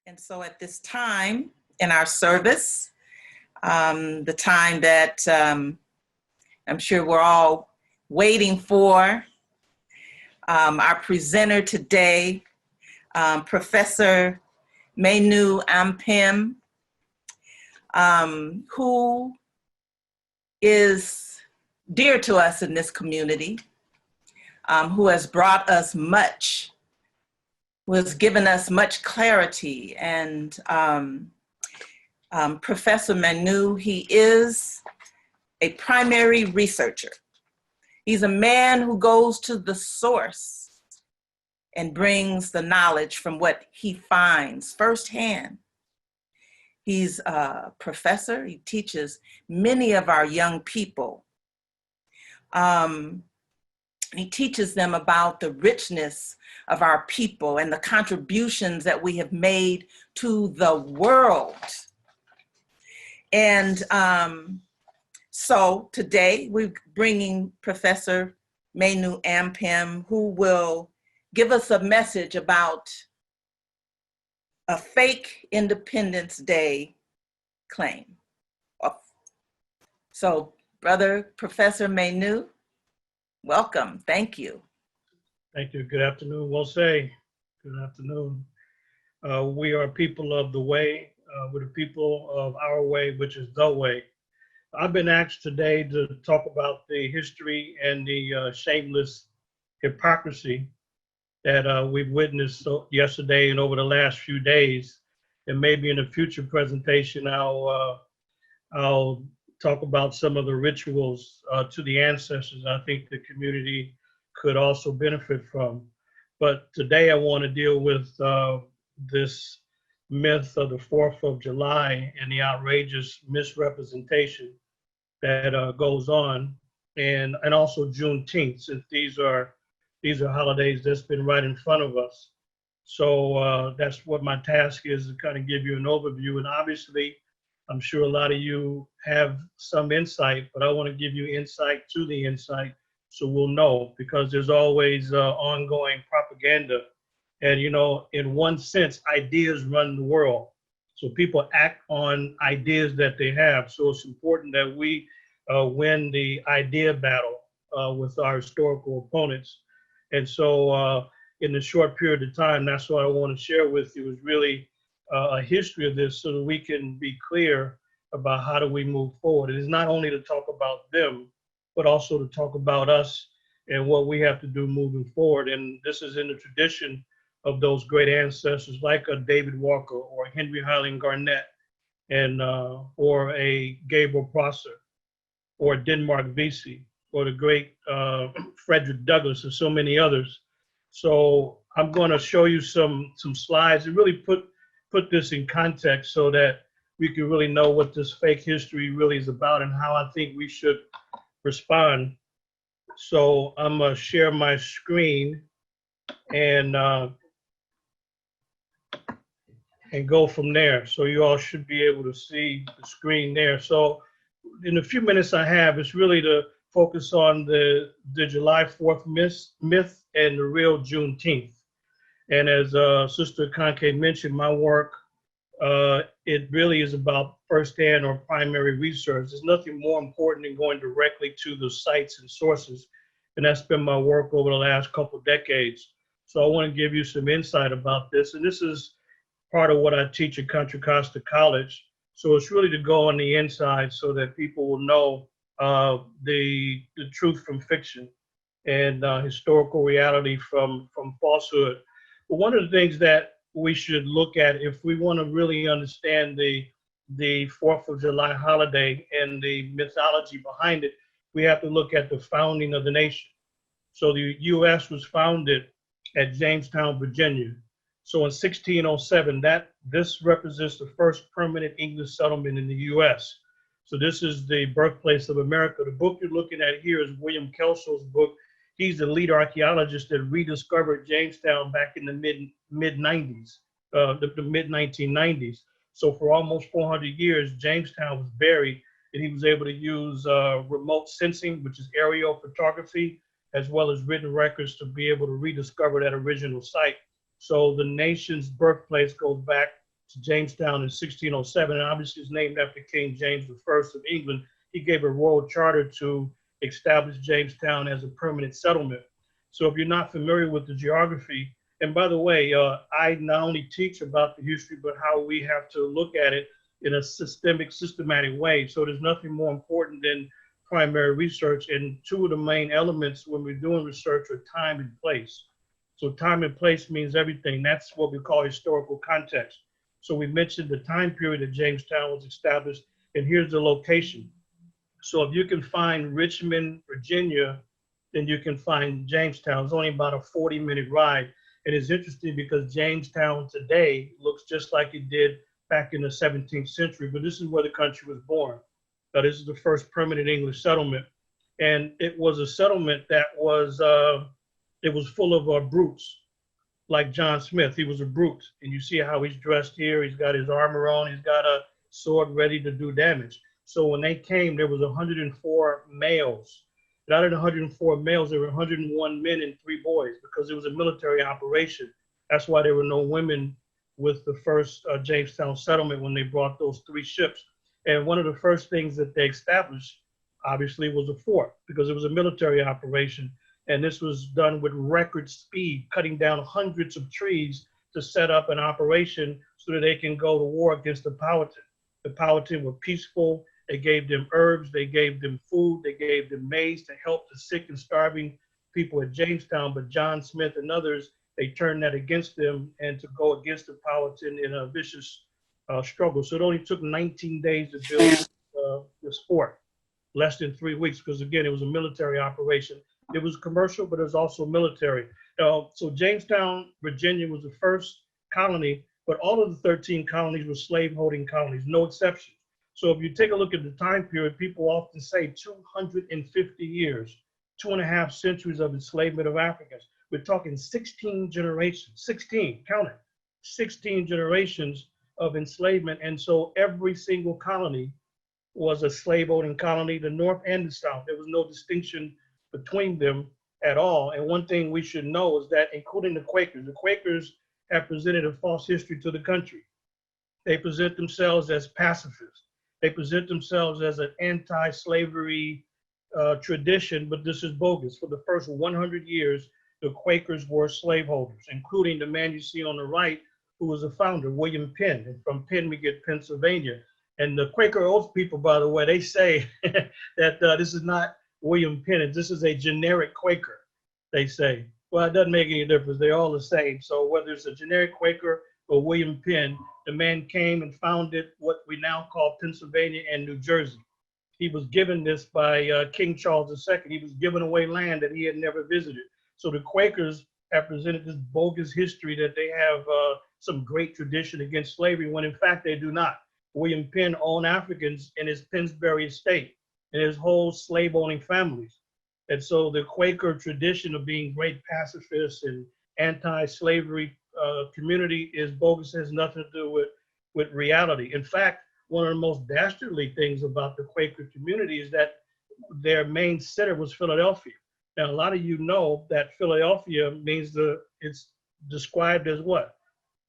And so at this time in our service, the time that I'm sure we're all waiting for, our presenter today, Professor Manu Ampim, who is dear to us in this community, who has brought us much, who has given us much clarity. And Professor Manu, he is a primary researcher. He's a man who goes to the source and brings the knowledge from what he finds firsthand. He's a professor. He teaches many of our young people. He teaches them about the richness of our people and the contributions that we have made to the world. And so today we're bringing Professor Manu Ampim, who will give us a message about a fake Independence Day claim. So, Brother Professor Manu, welcome. Thank you. Thank you. Good afternoon. Well say. Good afternoon. We are people of the way. We're the people of our way, which is the way. I've been asked today to talk about the history and the shameless hypocrisy that we've witnessed yesterday and over the last few days. And maybe in a future presentation, I'll talk about some of the rituals to the ancestors I think the community could also benefit from. But today I want to deal with this myth of the 4th of July and the outrageous misrepresentation that goes on, and also Juneteenth, since these are holidays that's been right in front of us. So that's what my task is, to kind of give you an overview. And obviously, I'm sure a lot of you have some insight, but I want to give you insight to the insight so we'll know, because there's always ongoing propaganda. And, you know, in one sense, ideas run the world. So people act on ideas that they have. So it's important that we win the idea battle with our historical opponents. And so in the short period of time, that's what I want to share with you, is really a history of this, so that we can be clear about how do we move forward. It is not only to talk about them, but also to talk about us and what we have to do moving forward. And this is in the tradition of those great ancestors like a David Walker or Henry Highland Garnett, and or a Gabriel Prosser or Denmark Vesey or the great Frederick Douglass and so many others. So I'm going to show you some slides and really put this in context so that we can really know what this fake history really is about and how I think we should respond. So I'm going to share my screen and go from there. So you all should be able to see the screen there. So in the few minutes I have, it's really to focus on the July 4th myth and the real Juneteenth. And as Sister Conke mentioned, my work, it really is about firsthand or primary research. There's nothing more important than going directly to the sites and sources. And that's been my work over the last couple of decades. So I want to give you some insight about this. And this is part of what I teach at Contra Costa College. So it's really to go on the inside so that people will know the truth from fiction and historical reality from falsehood. But one of the things that we should look at if we want to really understand the 4th of July holiday and the mythology behind it, we have to look at the founding of the nation. So the U.S. was founded at Jamestown, Virginia. So in 1607, this represents the first permanent English settlement in the U.S. So this is the birthplace of America. The book you're looking at here is William Kelso's book. He's the lead archaeologist that rediscovered Jamestown back in the mid-90s, the mid-1990s. So for almost 400 years, Jamestown was buried, and he was able to use remote sensing, which is aerial photography, as well as written records to be able to rediscover that original site. So the nation's birthplace goes back to Jamestown in 1607, and obviously it's named after King James I of England. He gave a royal charter to establish Jamestown as a permanent settlement. So if you're not familiar with the geography, and by the way, I not only teach about the history, but how we have to look at it in a systematic way. So there's nothing more important than primary research. And two of the main elements when we're doing research are time and place. So time and place means everything. That's what we call historical context. So we mentioned the time period that Jamestown was established, and here's the location. So if you can find Richmond, Virginia, then you can find Jamestown. It's only about a 40-minute ride. And it's interesting because Jamestown today looks just like it did back in the 17th century, but this is where the country was born. This is the first permanent English settlement. And it was a settlement that was, it was full of brutes, like John Smith. He was a brute. And you see how he's dressed here. He's got his armor on. He's got a sword ready to do damage. So when they came, there was 104 males. And out of the 104 males, there were 101 men and 3 boys because it was a military operation. That's why there were no women with the first Jamestown settlement when they brought those 3 ships. And one of the first things that they established, obviously, was a fort because it was a military operation. And this was done with record speed, cutting down hundreds of trees to set up an operation so that they can go to war against the Powhatan. The Powhatan were peaceful. They gave them herbs, they gave them food, they gave them maize to help the sick and starving people at Jamestown. But John Smith and others, they turned that against them and to go against the Powhatan in a vicious struggle. So it only took 19 days to build this fort, less than 3 weeks, because again, it was a military operation. It was commercial, but it was also military. So Jamestown, Virginia was the first colony, but all of the 13 colonies were slaveholding colonies, no exceptions. So if you take a look at the time period, people often say 250 years, 2.5 centuries of enslavement of Africans. We're talking 16 generations, 16, count it, 16 generations of enslavement. And so every single colony was a slave-owning colony, the North and the South. There was no distinction between them at all. And one thing we should know is that, including the Quakers have presented a false history to the country. They present themselves as pacifists. They present themselves as an anti-slavery tradition, but this is bogus. For the first 100 years, the Quakers were slaveholders, including the man you see on the right, who was a founder, William Penn. And from Penn, we get Pennsylvania. And the Quaker Oath people, by the way, they say that this is not William Penn, this is a generic Quaker, they say. Well, it doesn't make any difference. They're all the same. So whether it's a generic Quaker or William Penn, the man came and founded what we now call Pennsylvania and New Jersey. He was given this by King Charles II. He was giving away land that he had never visited. So the Quakers have presented this bogus history that they have some great tradition against slavery, when in fact they do not. William Penn owned Africans in his Pennsbury estate and his whole slave-owning families. And so the Quaker tradition of being great pacifists and anti-slavery community is bogus, has nothing to do with reality. In fact, one of the most dastardly things about the Quaker community is that their main center was Philadelphia. Now, a lot of you know that Philadelphia means it's described as what?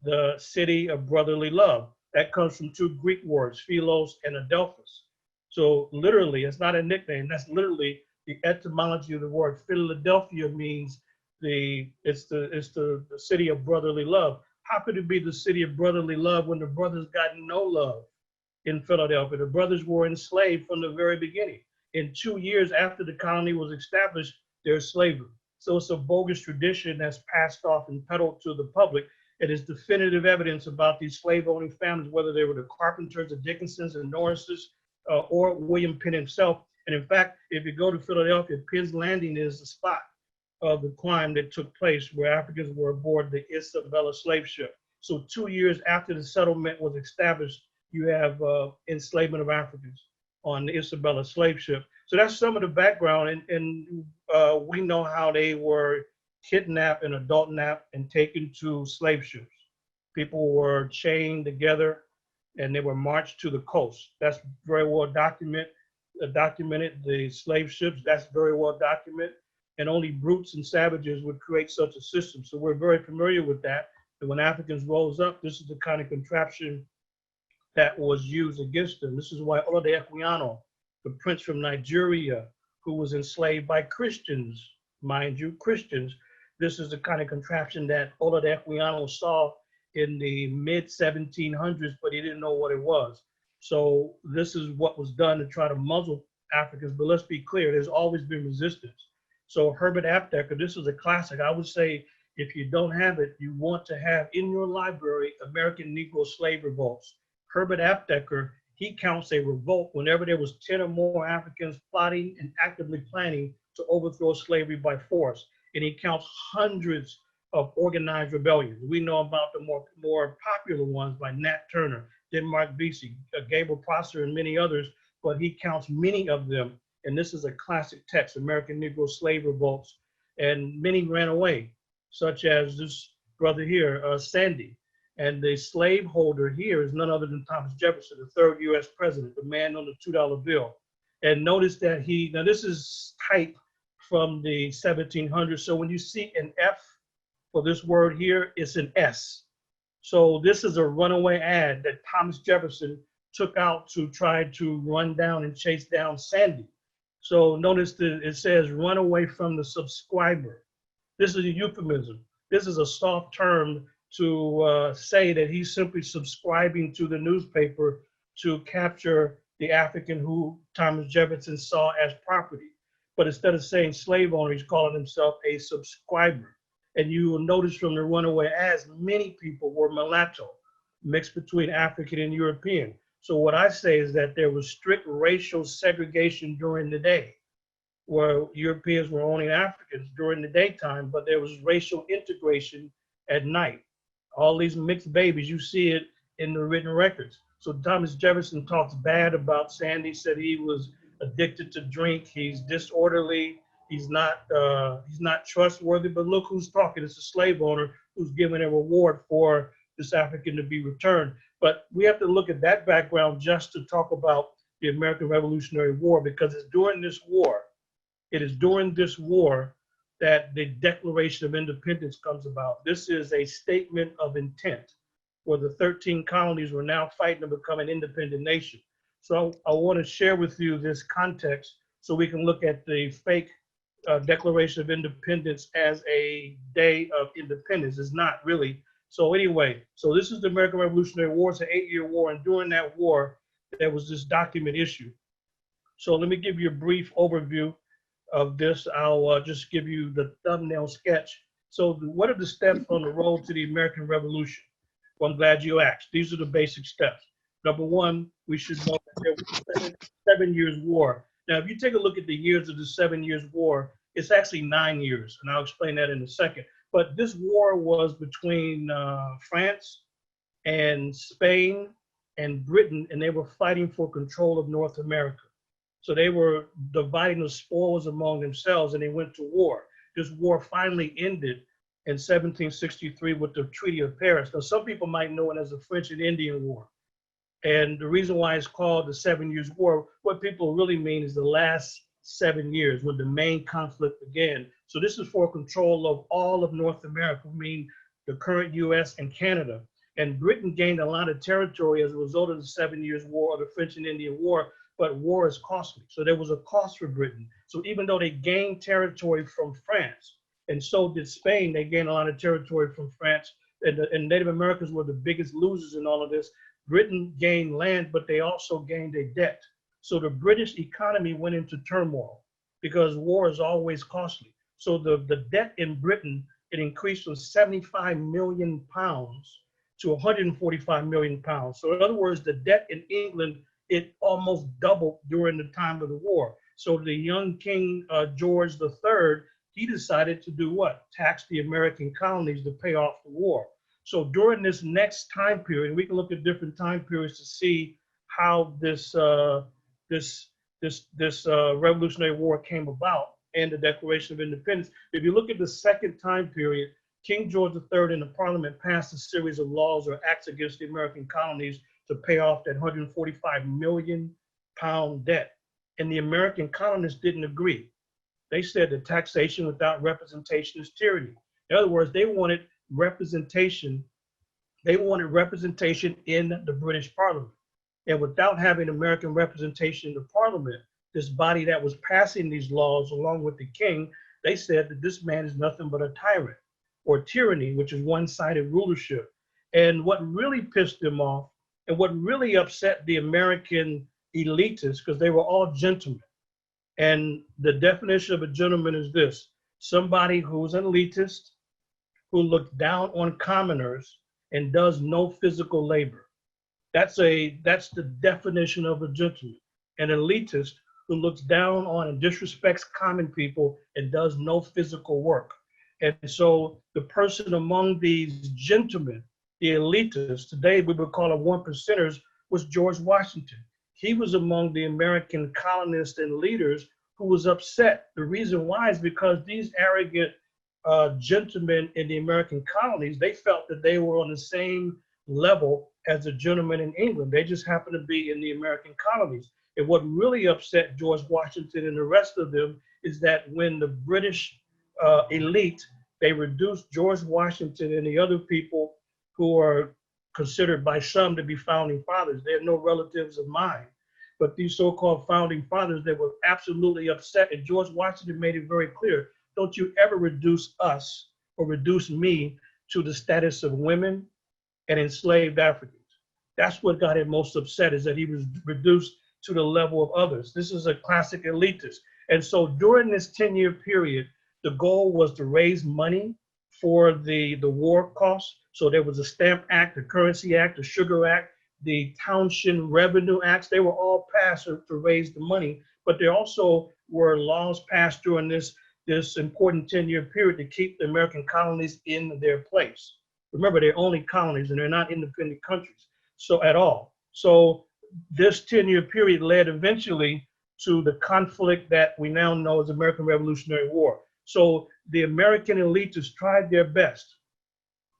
The city of brotherly love. That comes from 2 Greek words, philos and adelphos. So literally, it's not a nickname. That's literally the etymology of the word. Philadelphia means it's the city of brotherly love. How could it be the city of brotherly love when the brothers got no love in Philadelphia? The brothers were enslaved from the very beginning. In 2 years after the colony was established, there's slavery. So it's a bogus tradition that's passed off and peddled to the public. It is definitive evidence about these slave-owning families, whether they were the Carpenters, the Dickinsons, and Norrises, or William Penn himself. And in fact, if you go to Philadelphia, Penn's Landing is the spot of the crime that took place where Africans were aboard the Isabella slave ship. So 2 years after the settlement was established, you have enslavement of Africans on the Isabella slave ship. So that's some of the background, and we know how they were kidnapped and adult napped and taken to slave ships. People were chained together and they were marched to the coast. That's very well documented. The slave ships, that's very well documented. And only brutes and savages would create such a system. So we're very familiar with that. And when Africans rose up, this is the kind of contraption that was used against them. This is why Olade Equiano, the prince from Nigeria, who was enslaved by Christians, mind you, Christians, this is the kind of contraption that Olade Equiano saw in the mid 1700s, but he didn't know what it was. So this is what was done to try to muzzle Africans. But let's be clear, there's always been resistance. So Herbert Aptheker, this is a classic. I would say if you don't have it, you want to have in your library American Negro Slave Revolts. Herbert Aptheker, he counts a revolt whenever there was 10 or more Africans plotting and actively planning to overthrow slavery by force. And he counts hundreds of organized rebellions. We know about the more popular ones by Nat Turner, Denmark Vesey, Gabriel Prosser, and many others, but he counts many of them. And this is a classic text, American Negro Slave Revolts. And many ran away, such as this brother here, Sandy. And the slaveholder here is none other than Thomas Jefferson, the third US president, the man on the $2 bill. And notice that now this is type from the 1700s. So when you see an F for this word here, it's an S. So this is a runaway ad that Thomas Jefferson took out to try to run down and chase down Sandy. So notice that it says run away from the subscriber. This is a euphemism. This is a soft term to say that he's simply subscribing to the newspaper to capture the African who Thomas Jefferson saw as property. But instead of saying slave owner, he's calling himself a subscriber. And you will notice from the runaway ads, many people were mulatto, mixed between African and European. So what I say is that there was strict racial segregation during the day, where Europeans were owning Africans during the daytime, but there was racial integration at night. All these mixed babies, you see it in the written records. So Thomas Jefferson talks bad about Sandy, said he was addicted to drink, he's disorderly, he's not trustworthy, but look who's talking. It's a slave owner who's given a reward for this African to be returned. But we have to look at that background just to talk about the American Revolutionary War, because it's during this war, that the Declaration of Independence comes about. This is a statement of intent where the 13 colonies were now fighting to become an independent nation. So I want to share with you this context so we can look at the fake Declaration of Independence as a day of independence. It's not really. So anyway, so this is the American Revolutionary War. It's an 8-year war, and during that war, there was this document issued. So let me give you a brief overview of this. I'll just give you the thumbnail sketch. So what are the steps on the road to the American Revolution? Well, I'm glad you asked. These are the basic steps. Number one, we should know that there was a 7 years war. Now, if you take a look at the years of the 7 years war, it's actually 9 years, and I'll explain that in a second. But this war was between France and Spain and Britain, and they were fighting for control of North America. So they were dividing the spoils among themselves, and they went to war. This war finally ended in 1763 with the Treaty of Paris. Now, some people might know it as the French and Indian War. And the reason why it's called the 7 Years' War, what people really mean is the last 7 years when the main conflict began. So this is for control of all of North America, I mean the current US and Canada. And Britain gained a lot of territory as a result of the 7 Years' War or the French and Indian War, but war is costly. So there was a cost for Britain. So even though they gained territory from France, and so did Spain, they gained a lot of territory from France, and Native Americans were the biggest losers in all of this. Britain gained land, but they also gained a debt. So the British economy went into turmoil because war is always costly. So the debt in Britain, it increased from 75 million pounds to 145 million pounds. So in other words, the debt in England, it almost doubled during the time of the war. So the young King George III, he decided to do what? Tax the American colonies to pay off the war. So during this next time period, we can look at different time periods to see how this Revolutionary War came about and the Declaration of Independence. If you look at the second time period, King George III and the Parliament passed a series of laws or acts against the American colonies to pay off that 145 million pound debt. And the American colonists didn't agree. They said that taxation without representation is tyranny. In other words, they wanted representation They wanted representation in the British Parliament. And without having American representation in the Parliament, this body that was passing these laws along with the king, they said that this man is nothing but a tyrant or tyranny, which is one-sided rulership. And what really pissed them off and what really upset the American elitists, because they were all gentlemen. And the definition of a gentleman is this: somebody who's an elitist, who looks down on commoners and does no physical labor. That's the definition of a gentleman. An elitist who looks down on and disrespects common people and does no physical work. And so the person among these gentlemen, the elitists, today we would call them one percenters, was George Washington. He was among the American colonists and leaders who was upset. The reason why is because these arrogant gentlemen in the American colonies, they felt that they were on the same level as the gentlemen in England. They just happened to be in the American colonies. And what really upset George Washington and the rest of them is that when the British elite, they reduced George Washington and the other people who are considered by some to be founding fathers. They're no relatives of mine. But these so-called founding fathers, they were absolutely upset. And George Washington made it very clear: don't you ever reduce us or reduce me to the status of women and enslaved Africans. That's what got him most upset, is that he was reduced to the level of others. This is a classic elitist. And so during this 10-year period, the goal was to raise money for the war costs. So there was a Stamp Act, the Currency Act, the Sugar Act, the Townshend Revenue Acts. They were all passed to raise the money, but there also were laws passed during this important 10-year period to keep the American colonies in their place. Remember, they're only colonies and they're not independent countries at all. So this 10-year period led eventually to the conflict that we now know as American Revolutionary War. So the American elitists tried their best.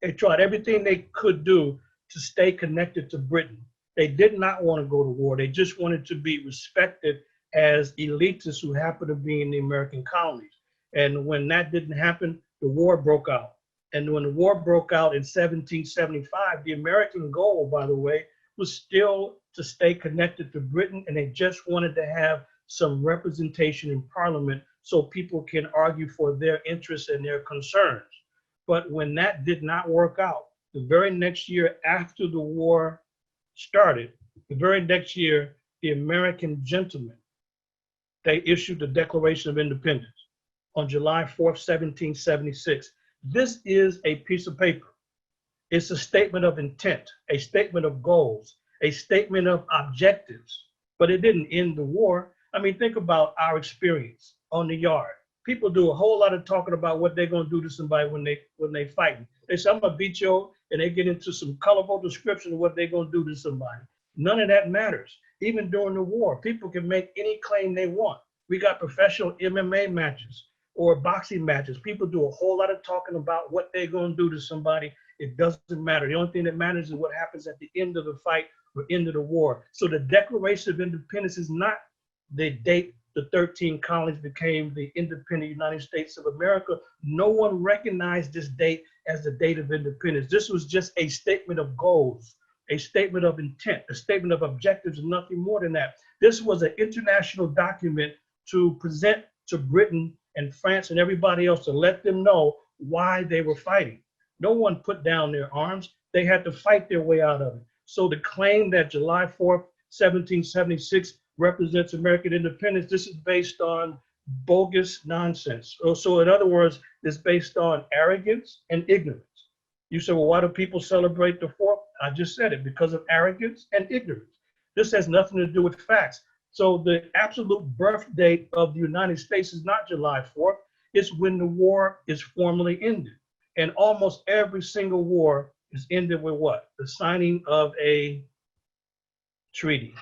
They tried everything they could do to stay connected to Britain. They did not want to go to war. They just wanted to be respected as elitists who happened to be in the American colonies. And when that didn't happen, the war broke out. And when the war broke out in 1775, the American goal, by the way, was still to stay connected to Britain, and they just wanted to have some representation in Parliament so people can argue for their interests and their concerns. But when that did not work out, the very next year after the war started, the very next year, the American gentlemen, they issued the Declaration of Independence on July 4th, 1776. This is a piece of paper. It's a statement of intent, a statement of goals, a statement of objectives, but it didn't end the war. I mean, think about our experience on the yard. People do a whole lot of talking about what they're going to do to somebody when they fighting. They say, I'm going to beat you, and they get into some colorful description of what they're going to do to somebody. None of that matters. Even during the war, people can make any claim they want. We got professional MMA matches or boxing matches. People do a whole lot of talking about what they're going to do to somebody. It doesn't matter. The only thing that matters is what happens at the end of the fight or end of the war. So the Declaration of Independence is not the date the 13 colonies became the independent United States of America. No one recognized this date as the date of independence. This was just a statement of goals, a statement of intent, a statement of objectives, and nothing more than that. This was an international document to present to Britain and France and everybody else to let them know why they were fighting. No one put down their arms. They had to fight their way out of it. So the claim that July 4th, 1776 represents American independence, this is based on bogus nonsense. So in other words, it's based on arrogance and ignorance. You say, well, why do people celebrate the 4th? I just said it, because of arrogance and ignorance. This has nothing to do with facts. So the absolute birth date of the United States is not July 4th. It's when the war is formally ended. And almost every single war is ended with what? The signing of a treaty.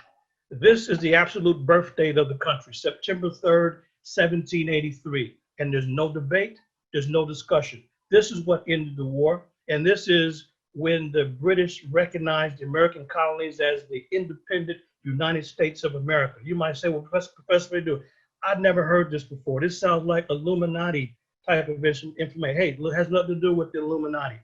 This is the absolute birth date of the country, September 3rd, 1783. And there's no debate, there's no discussion. This is what ended the war. And this is when the British recognized the American colonies as the independent United States of America. You might say, well, Professor Perdue, I'd never heard this before. This sounds like Illuminati type of information. Hey, it has nothing to do with the Illuminati.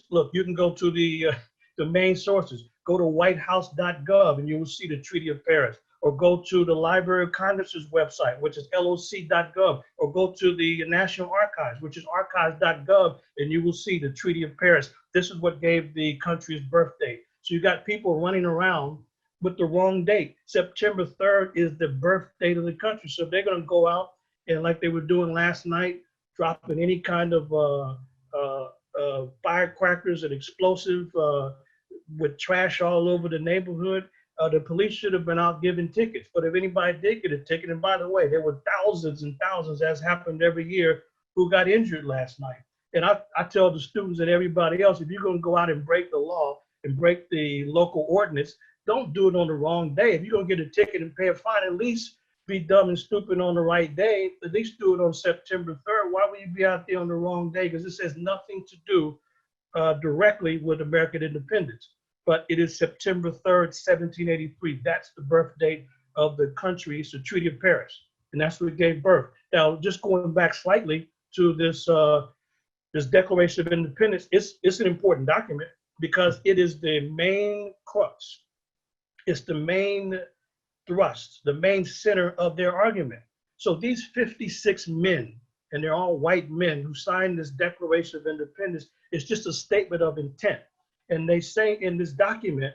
Look, you can go to the the main sources. Go to whitehouse.gov and you will see the Treaty of Paris. Or go to the Library of Congress's website, which is loc.gov, or go to the National Archives, which is archives.gov, and you will see the Treaty of Paris. This is what gave the country's birth date. So you got people running around with the wrong date. September 3rd is the birth date of the country. So they're going to go out and, like they were doing last night, dropping any kind of firecrackers and explosive with trash all over the neighborhood. The police should have been out giving tickets. But if anybody did get a ticket, and by the way, there were thousands and thousands, as happened every year, who got injured last night. And I tell the students and everybody else, if you're going to go out and break the law and break the local ordinance, don't do it on the wrong day. If you're going to get a ticket and pay a fine, at least be dumb and stupid on the right day. At least do it on September 3rd. Why would you be out there on the wrong day? Because this has nothing to do directly with American independence. But it is September 3rd, 1783. That's the birth date of the country. It's the Treaty of Paris. And that's what gave birth. Now, just going back slightly to this, this Declaration of Independence, it's an important document because it is the main crux. It's the main thrust, the main center of their argument. So these 56 men, and they're all white men who signed this Declaration of Independence, it's just a statement of intent. And they say in this document,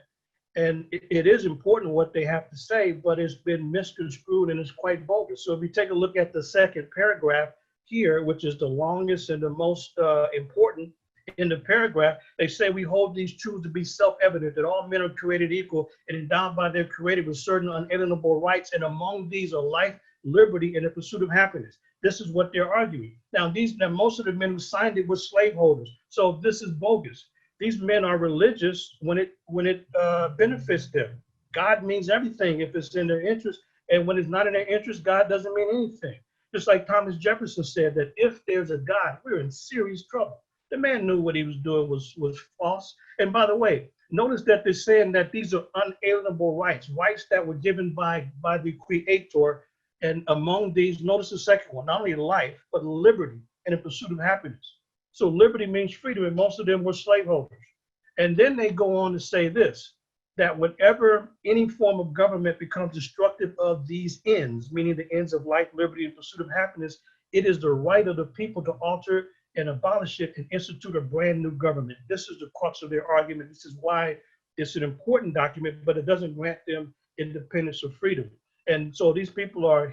and it is important what they have to say, but it's been misconstrued and it's quite bogus. So if you take a look at the second paragraph here, which is the longest and the most important in the paragraph, they say we hold these truths to be self-evident, that all men are created equal and endowed by their creator with certain unalienable rights, and among these are life, liberty, and the pursuit of happiness. This is what they're arguing. Now, most of the men who signed it were slaveholders, so this is bogus. These men are religious when it benefits them. God means everything if it's in their interest, and when it's not in their interest, God doesn't mean anything. Just like Thomas Jefferson said that if there's a God, we're in serious trouble. The man knew what he was doing was false. And by the way, notice that they're saying that these are unalienable rights, rights that were given by the Creator. And among these, notice the second one, not only life, but liberty and the pursuit of happiness. So liberty means freedom, and most of them were slaveholders. And then they go on to say this, that whenever any form of government becomes destructive of these ends, meaning the ends of life, liberty, and pursuit of happiness, it is the right of the people to alter and abolish it and institute a brand new government. This is the crux of their argument. This is why it's an important document, but it doesn't grant them independence or freedom. And so these people are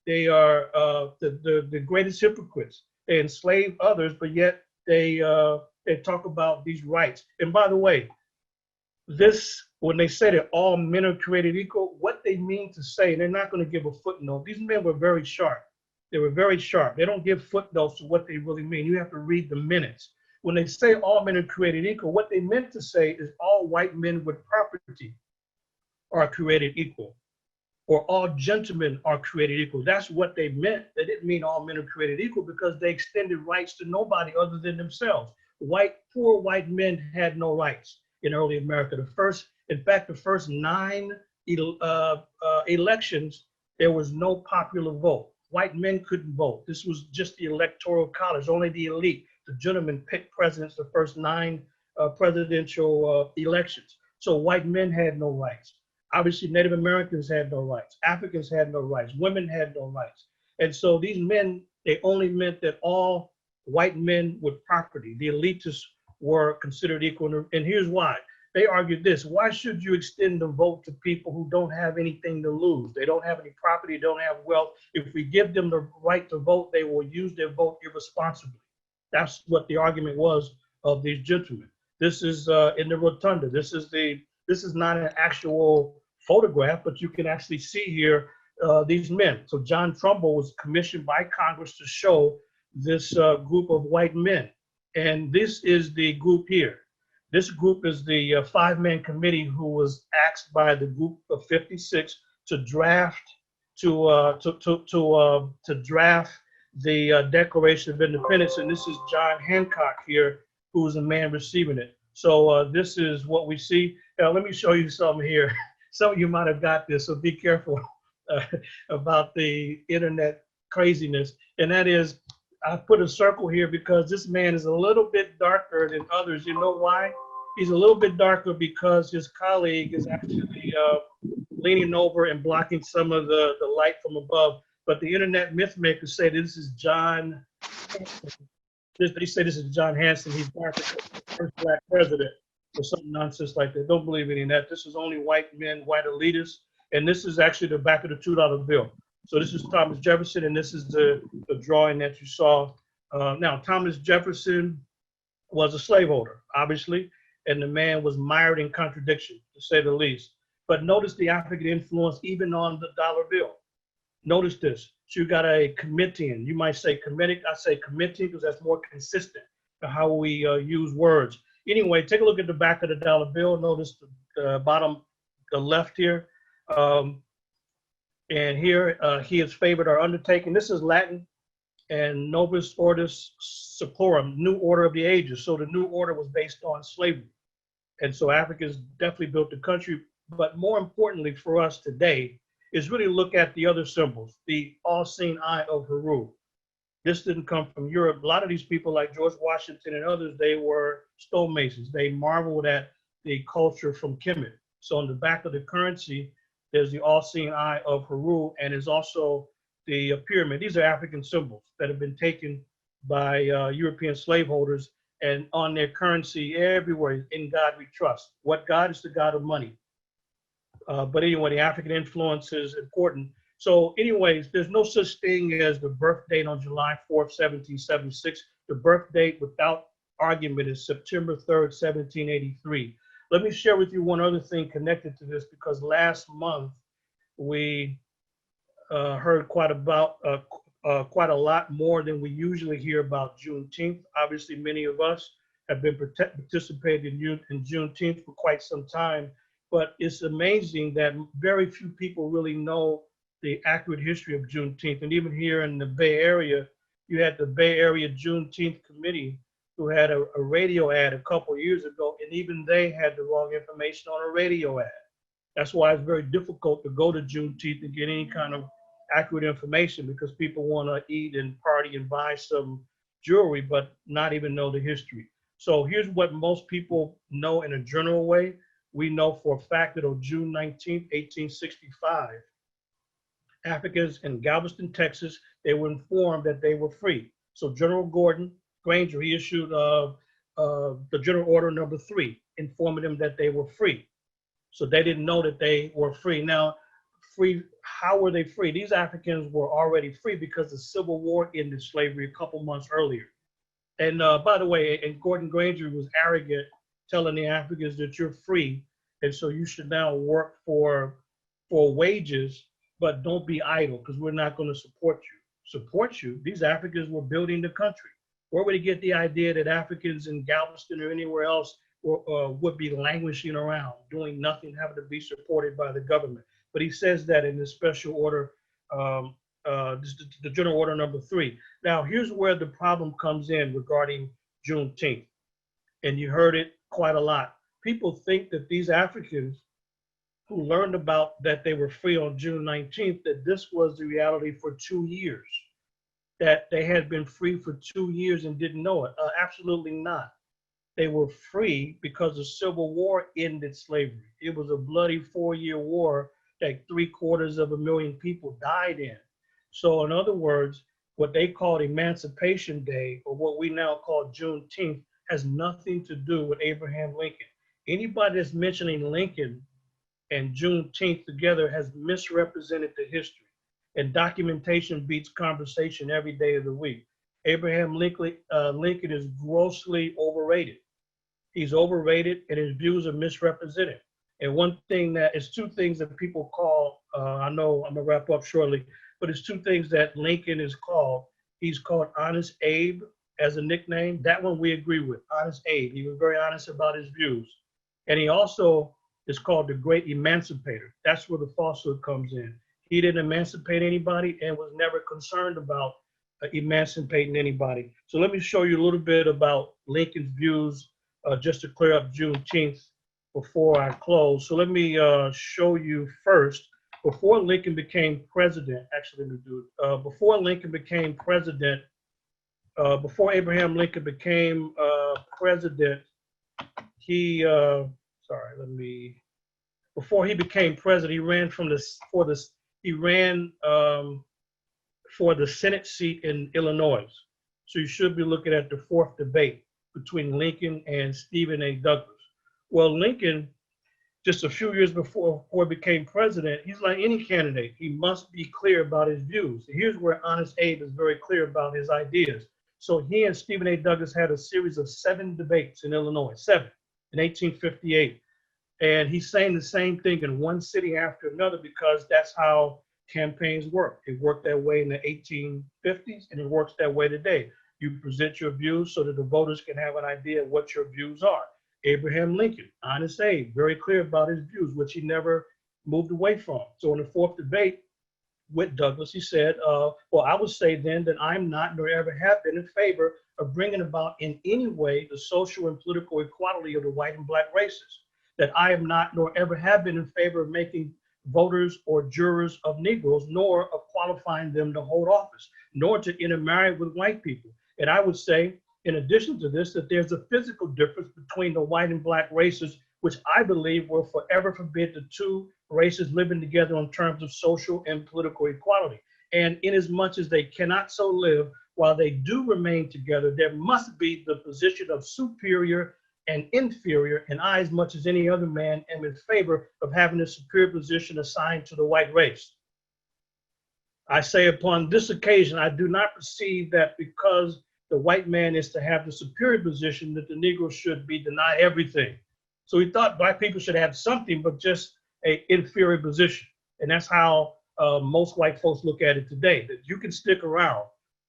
they are the greatest hypocrites. They enslave others, but yet they talk about these rights. And by the way, when they say that all men are created equal, what they mean to say, and they're not going to give a footnote. These men were very sharp. They were very sharp. They don't give footnotes to what they really mean. You have to read the minutes. When they say all men are created equal, what they meant to say is all white men with property are created equal, or all gentlemen are created equal. That's what they meant. They didn't mean all men are created equal because they extended rights to nobody other than themselves. Poor white men had no rights in early America. In fact, the first 9 elections, there was no popular vote. White men couldn't vote. This was just the electoral college. Only the elite, the gentlemen, picked presidents the first 9 presidential elections. So white men had no rights. Obviously, Native Americans had no rights. Africans had no rights. Women had no rights. And so these men, they only meant that all white men with property, the elitists, were considered equal. And here's why. They argued this: why should you extend the vote to people who don't have anything to lose? They don't have any property, don't have wealth. If we give them the right to vote, they will use their vote irresponsibly. That's what the argument was of these gentlemen. This is in the rotunda. This is not an actual photograph, but you can actually see here these men. So John Trumbull was commissioned by Congress to show this group of white men. And this is the group here. This group is the 5-man committee who was asked by the group of 56 to draft draft the Declaration of Independence. And this is John Hancock here, who is the man receiving it. So this is what we see. Now, let me show you something here. Some of you might have got this, so be careful about the internet craziness. And that is, I put a circle here because this man is a little bit darker than others. You know why? He's a little bit darker because his colleague is actually leaning over and blocking some of the light from above. But the internet myth makers say this is John. They say this is John Hanson. He's darker than the first black president or some nonsense like that. Don't believe any of that. This is only white men, white elitists. And this is actually the back of the $2 bill. So this is Thomas Jefferson, and this is the drawing that you saw. Now, Thomas Jefferson was a slaveholder, obviously, and the man was mired in contradiction, to say the least. But notice the African influence even on the dollar bill. Notice this. So you got a Comitian. You might say Comitic. I say Comitian because that's more consistent to how we use words. Anyway, take a look at the back of the dollar bill. Notice the bottom, the left here. And here, he has favored our undertaking. This is Latin, and Novus Ordo Seclorum, New Order of the Ages. So the New Order was based on slavery. And so Africans definitely built the country. But more importantly for us today is really look at the other symbols, the all-seeing eye of Heru. This didn't come from Europe. A lot of these people like George Washington and others, they were stonemasons. They marveled at the culture from Kemet. So on the back of the currency, there's the all-seeing eye of Heru, and there's also the pyramid. These are African symbols that have been taken by European slaveholders, and on their currency everywhere, in God we trust. What God is? The God of money. But anyway, the African influence is important. So anyways, there's no such thing as the birth date on July 4th, 1776. The birth date without argument is September 3rd, 1783. Let me share with you one other thing connected to this, because last month we heard quite a lot more than we usually hear about Juneteenth. Obviously, many of us have been participating in Juneteenth for quite some time, but it's amazing that very few people really know the accurate history of Juneteenth. And even here in the Bay Area, you had the Bay Area Juneteenth Committee, who had a radio ad a couple years ago, and even they had the wrong information on a radio ad. That's why it's very difficult to go to Juneteenth and get any kind of accurate information, because people want to eat and party and buy some jewelry, but not even know the history. So here's what most people know in a general way. We know for a fact that on June 19th, 1865, Africans in Galveston, Texas, they were informed that they were free. So General Gordon Granger, he issued the General Order number 3, informing them that they were free. So they didn't know that they were free. Now, free, how were they free? These Africans were already free because the Civil War ended slavery a couple months earlier. And by the way, and Gordon Granger was arrogant, telling the Africans that you're free, and so you should now work for wages, but don't be idle, because we're not going to support you. Support you? These Africans were building the country. Where would he get the idea that Africans in Galveston or anywhere else would be languishing around, doing nothing, having to be supported by the government? But he says that in the special order, the General Order number 3. Now, here's where the problem comes in regarding Juneteenth. And you heard it quite a lot. People think that these Africans who learned about that they were free on June 19th, that this was the reality for 2 years, that they had been free for 2 years and didn't know it. Absolutely not. They were free because the Civil War ended slavery. It was a bloody 4-year war that 750,000 people died in. So in other words, what they called Emancipation Day, or what we now call Juneteenth, has nothing to do with Abraham Lincoln. Anybody that's mentioning Lincoln and Juneteenth together has misrepresented the history. And documentation beats conversation every day of the week. Abraham Lincoln is grossly overrated. He's overrated, and his views are misrepresented. And one thing that is 2 things that people call, I know I'm gonna wrap up shortly, but it's 2 things that Lincoln is called. He's called Honest Abe as a nickname. That one we agree with, Honest Abe. He was very honest about his views. And he also is called the Great Emancipator. That's where the falsehood comes in. He didn't emancipate anybody and was never concerned about emancipating anybody. So let me show you a little bit about Lincoln's views, just to clear up Juneteenth before I close. So let me show you first, before Lincoln became president, actually let me do it. Before Lincoln became president, before Abraham Lincoln became president, he, before he became president, he ran for the Senate seat in Illinois. So you should be looking at the fourth debate between Lincoln and Stephen A. Douglas. Well, Lincoln, just a few years before he became president, he's like any candidate. He must be clear about his views. Here's where Honest Abe is very clear about his ideas. So he and Stephen A. Douglas had a series of 7 debates in Illinois, 7 in 1858. And he's saying the same thing in one city after another because that's how campaigns work. It worked that way in the 1850s and it works that way today. You present your views so that the voters can have an idea of what your views are. Abraham Lincoln, Honest Abe, very clear about his views, which he never moved away from. So in the fourth debate with Douglas, he said, well, I would say then that I'm not nor ever have been in favor of bringing about in any way the social and political equality of the white and black races. That I am not nor ever have been in favor of making voters or jurors of Negroes, nor of qualifying them to hold office, nor to intermarry with white people. And I would say, in addition to this, that there's a physical difference between the white and black races, which I believe will forever forbid the two races living together in terms of social and political equality. And inasmuch as they cannot so live, while they do remain together, there must be the position of superior and inferior, and I, as much as any other man, am in favor of having a superior position assigned to the white race. I say upon this occasion, I do not perceive that because the white man is to have the superior position that the Negro should be denied everything. So he thought black people should have something, but just an inferior position. And that's how most white folks look at it today, that you can stick around.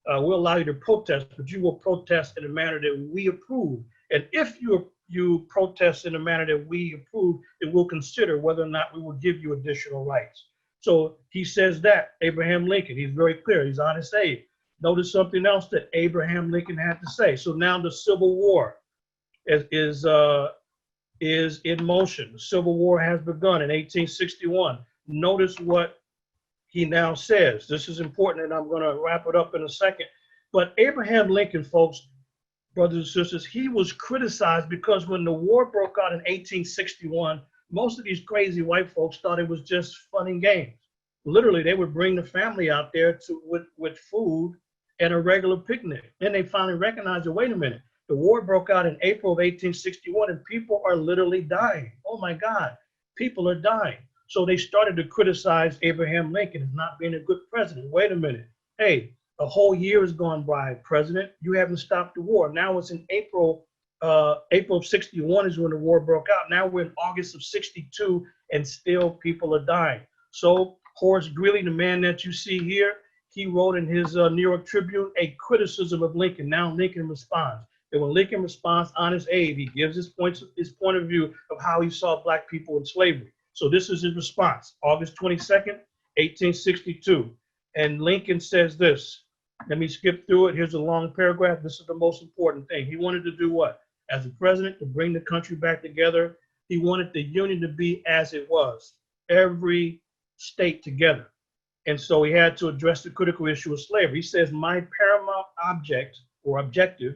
We'll allow you to protest, but you will protest in a manner that we approve. And if you protest in a manner that we approve, then we'll consider whether or not we will give you additional rights. So he says that, Abraham Lincoln, he's very clear, he's Honest Abe. Notice something else that Abraham Lincoln had to say. So now the Civil War is in motion. The Civil War has begun in 1861. Notice what he now says. This is important, and I'm going to wrap it up in a second. But Abraham Lincoln, folks, brothers and sisters, he was criticized because when the war broke out in 1861, most of these crazy white folks thought it was just fun and games. Literally, they would bring the family out there with food and a regular picnic. Then they finally recognized that, wait a minute, the war broke out in April of 1861 and people are literally dying. Oh my God, people are dying. So they started to criticize Abraham Lincoln as not being a good president. Wait a minute, hey, a whole year has gone by, President. You haven't stopped the war. Now it's in April of 61 is when the war broke out. Now we're in August of 62 and still people are dying. So Horace Greeley, the man that you see here, he wrote in his New York Tribune a criticism of Lincoln. Now Lincoln responds. And when Lincoln responds, Honest Abe, he gives his point of view of how he saw black people in slavery. So this is his response, August 22nd, 1862. And Lincoln says this. Let me skip through it. Here's a long paragraph. This is the most important thing. He wanted to do what? As a president, to bring the country back together. He wanted the Union to be as it was, every state together. And so he had to address the critical issue of slavery. He says, my paramount objective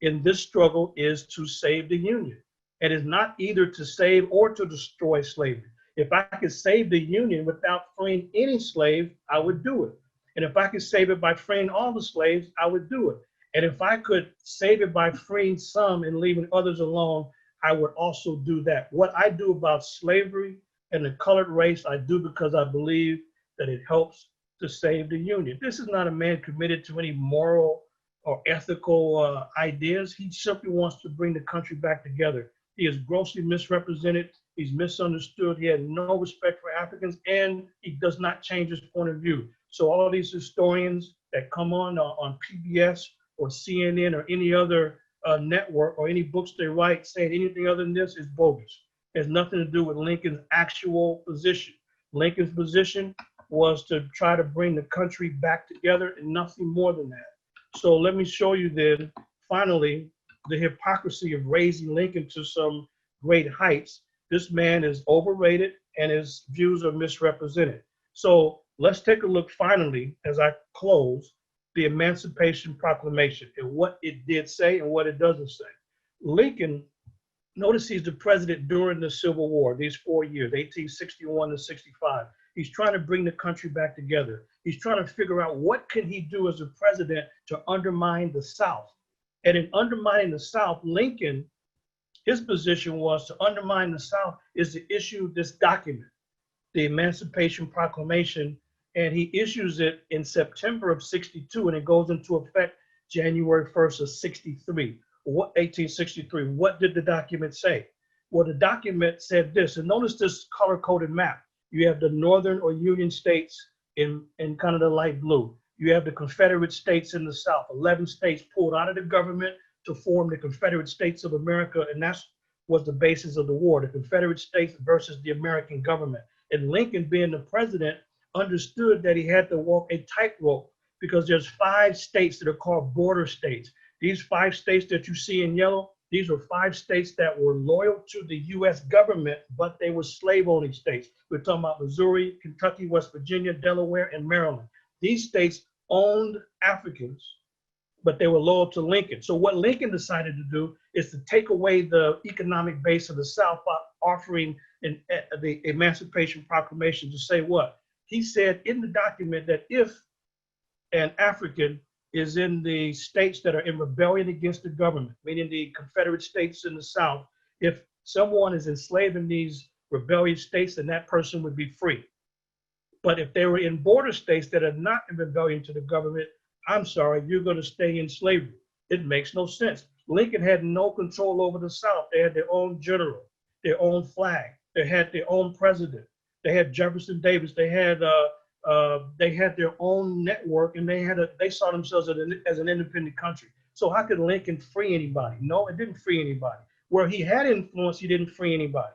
in this struggle is to save the Union. It is not either to save or to destroy slavery. If I could save the Union without freeing any slave, I would do it. And if I could save it by freeing all the slaves, I would do it. And if I could save it by freeing some and leaving others alone, I would also do that. What I do about slavery and the colored race, I do because I believe that it helps to save the Union. This is not a man committed to any moral or ethical ideas. He simply wants to bring the country back together. He is grossly misrepresented. He's misunderstood. He had no respect for Africans, and he does not change his point of view. So all of these historians that come on PBS or CNN or any other network or any books they write saying anything other than this is bogus. It has nothing to do with Lincoln's actual position. Lincoln's position was to try to bring the country back together and nothing more than that. So let me show you then, finally, the hypocrisy of raising Lincoln to some great heights. This man is overrated and his views are misrepresented. So let's take a look finally, as I close, the Emancipation Proclamation and what it did say and what it doesn't say. Lincoln Notice he's the president during the Civil War, these 4 years, 1861 to 65. He's trying to bring the country back together. He's trying to figure out what can he do as a president to undermine the South. And in undermining the South, Lincoln, his position was to undermine the South is to issue this document, the Emancipation Proclamation, and he issues it in September of 62, and it goes into effect January 1st of 63. 1863. What did the document say? Well, the document said this, and notice this color-coded map. You have the northern or Union states in kind of the light blue. You have the Confederate States in the South. 11 states pulled out of the government to form the Confederate States of America, and that was the basis of the war, the Confederate States versus the American government. And Lincoln, being the president, understood that he had to walk a tightrope because there's 5 states that are called border states. These 5 states that you see in yellow, these were 5 states that were loyal to the U.S. government, but they were slave-owning states. We're talking about Missouri, Kentucky, West Virginia, Delaware, and Maryland. These states owned Africans, but they were loyal to Lincoln. So what Lincoln decided to do is to take away the economic base of the South by offering the Emancipation Proclamation to say what? He said in the document that if an African is in the states that are in rebellion against the government, meaning the Confederate States in the South, if someone is enslaved in these rebellious states, then that person would be free. But if they were in border states that are not in rebellion to the government, I'm sorry, you're going to stay in slavery. It makes no sense. Lincoln had no control over the South. They had their own general, their own flag. They had their own president. They had Jefferson Davis. They had their own network, and they saw themselves as an independent country. So how could Lincoln free anybody? No, it didn't free anybody. Where he had influence, he didn't free anybody.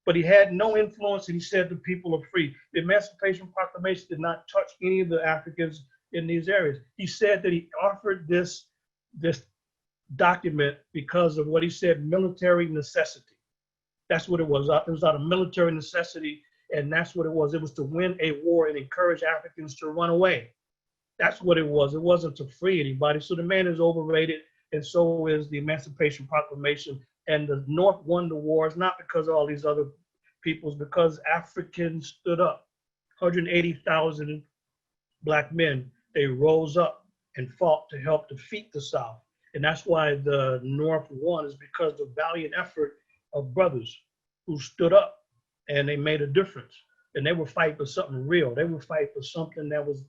But he had no influence, and he said the people are free. The Emancipation Proclamation did not touch any of the Africans in these areas. He said that he offered this document because of what he said, military necessity. That's what it was. It was out of military necessity, and that's what it was. It was to win a war and encourage Africans to run away. That's what it was. It wasn't to free anybody. So the man is overrated, and so is the Emancipation Proclamation. And the North won the wars, not because of all these other peoples, because Africans stood up. 180,000 Black men, they rose up and fought to help defeat the South. And that's why the North won, is because of the valiant effort of brothers who stood up and they made a difference. And they were fighting for something real. They were fighting for something that was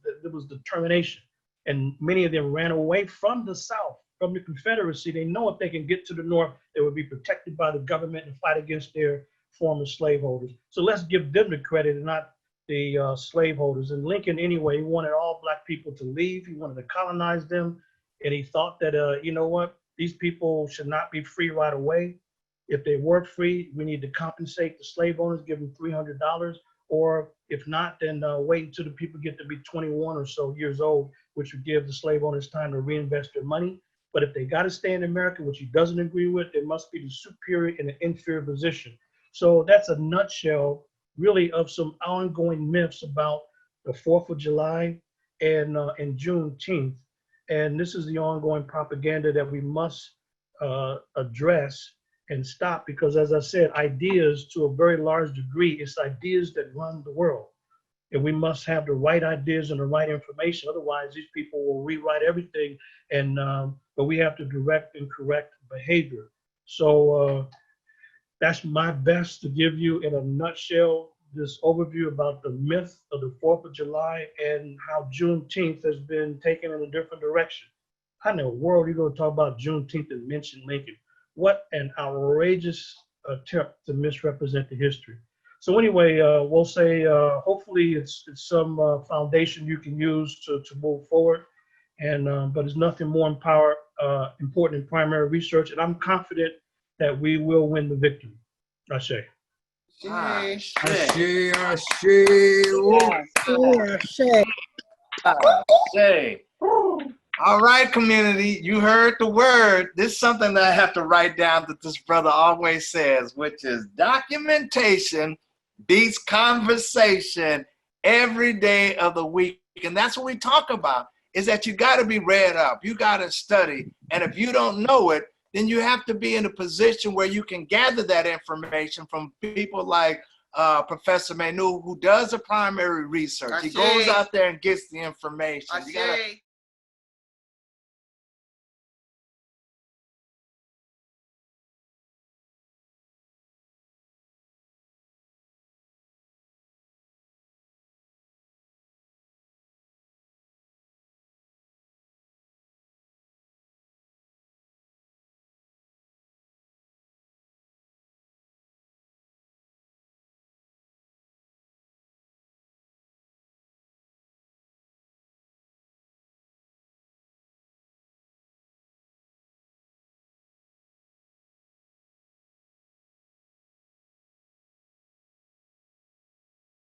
determination. And many of them ran away from the South, from the Confederacy. They know if they can get to the North, they would be protected by the government and fight against their former slaveholders. So let's give them the credit and not the slaveholders. And Lincoln, anyway, he wanted all Black people to leave. He wanted to colonize them. And he thought that, you know what, these people should not be free right away. If they were free, we need to compensate the slave owners, give them $300. Or if not, then wait until the people get to be 21 or so years old, which would give the slave owners time to reinvest their money. But if they got to stay in America, which he doesn't agree with, there must be the superior and the inferior position. So that's a nutshell, really, of some ongoing myths about the 4th of July and Juneteenth. And this is the ongoing propaganda that we must address and stop, because as I said, ideas to a very large degree, it's ideas that run the world. And we must have the right ideas and the right information. Otherwise, these people will rewrite everything. And but we have to direct and correct behavior. So that's my best to give you in a nutshell this overview about the myth of the 4th of July and how Juneteenth has been taken in a different direction. How in the world are you going to talk about Juneteenth and mention Lincoln? What an outrageous attempt to misrepresent the history. So anyway, we'll say hopefully it's some foundation you can use to move forward. And but there's nothing more important in primary research. And I'm confident that we will win the victory. I say. All right, community, you heard the word. This is something that I have to write down that this brother always says, which is documentation beats conversation every day of the week. And that's what we talk about, is that you got to be read up. You got to study. And if you don't know it, then you have to be in a position where you can gather that information from people like Professor Manu, who does the primary research. He goes out there and gets the information. You gotta